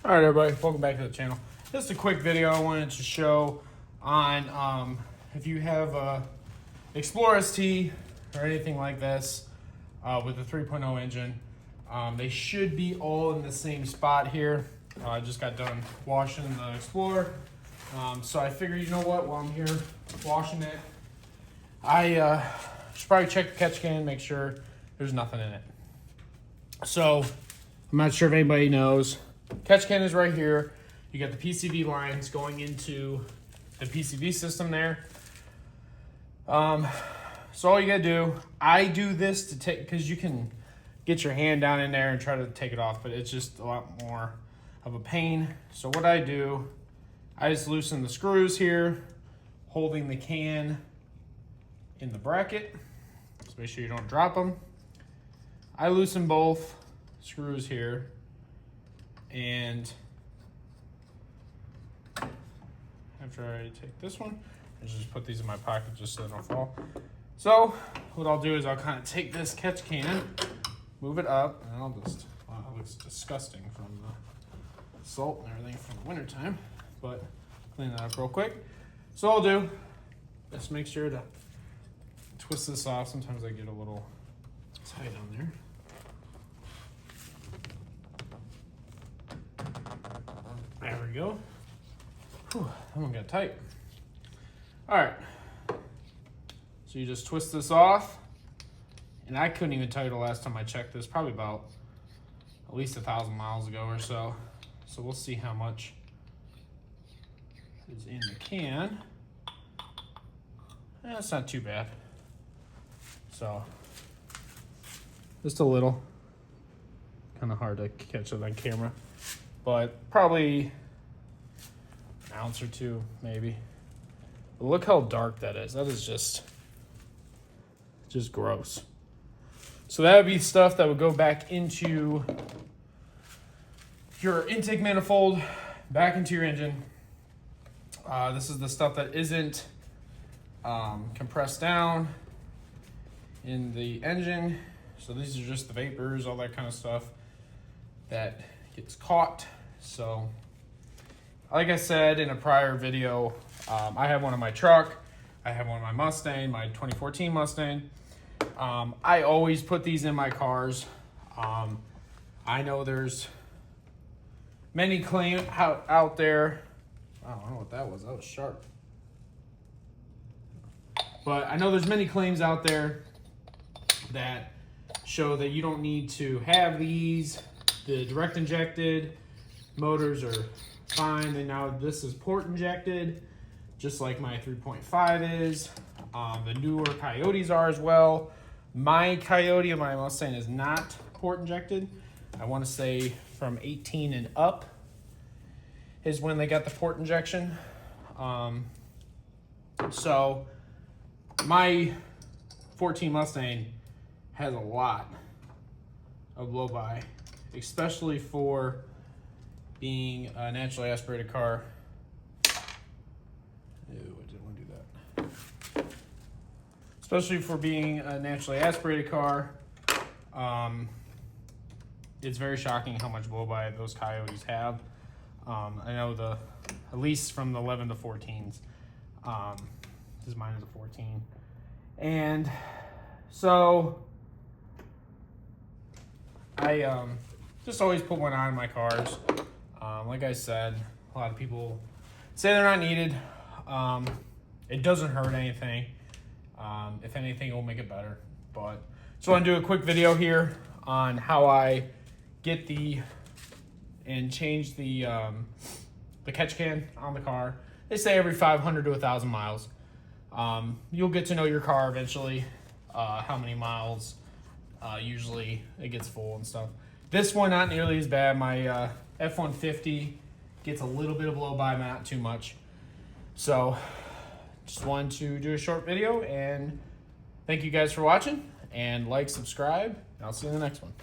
All right, everybody, welcome back to the channel. Just a quick video I wanted to show on if you have a Explorer ST or anything like this with the 3.0 engine. They should be all in the same spot here. I just got done washing the Explorer. So I figured, you know what, while I'm here washing it, I should probably check the catch can, make sure there's nothing in it. So I'm not sure if anybody knows. Catch can is right here. You got the PCV lines going into the PCV system there. So all you gotta do, I do this to take, because you can get your hand down in there and try to take it off, but it's just a lot more of a pain. So what I do, I just loosen the screws here, holding the can in the bracket. So make sure you don't drop them. I loosen both screws here, and after I take this one, I just put these in my pocket just so they don't fall. So what I'll do is I'll kind of take this catch can, move it up, and I'll just, wow, it looks disgusting from the salt and everything from the winter time, but clean that up real quick. So I'll do, just make sure to twist this off. Sometimes I get a little tight on there. There we go. Whew, that one got tight. All right. So you just twist this off. And I couldn't even tell you the last time I checked this, probably about at least 1,000 miles ago or so. So we'll see how much is in the can. That's not too bad. So just a little. Kind of hard to catch it on camera, but probably an ounce or two, maybe. But look how dark that is. That is just gross. So that would be stuff that would go back into your intake manifold, back into your engine. This is the stuff that isn't compressed down in the engine. So these are just the vapors, all that kind of stuff that gets caught. So like I said in a prior video, I have one in my truck, I have one in my Mustang, my 2014 Mustang. I always put these in my cars. I know there's many claims out there. I don't know what that was. That was sharp. But I know there's many claims out there that show that you don't need to have these. The direct injected motors are fine. And now this is port injected, just like my 3.5 is. The newer Coyotes are as well. My Coyote of my Mustang is not port injected. I want to say from 18 and up is when they got the port injection. So my 14 Mustang has a lot of blow-by, especially for being a naturally aspirated car. Ew, I didn't want to do that. Especially for being a naturally aspirated car. It's very shocking how much blow-by those Coyotes have. I know at least from the 11 to 14s. This mine is a 14. And so I just always put one on in my cars. Like I said, a lot of people say they're not needed. It doesn't hurt anything. If anything, it will make it better. But just want to do a quick video here on how I get and change the catch can on the car. They say every 500 to 1,000 miles. You'll get to know your car eventually, how many miles usually it gets full and stuff. This one, not nearly as bad. My F-150 gets a little bit of blow-by, but not too much. So just wanted to do a short video, and thank you guys for watching, and like, subscribe, and I'll see you in the next one.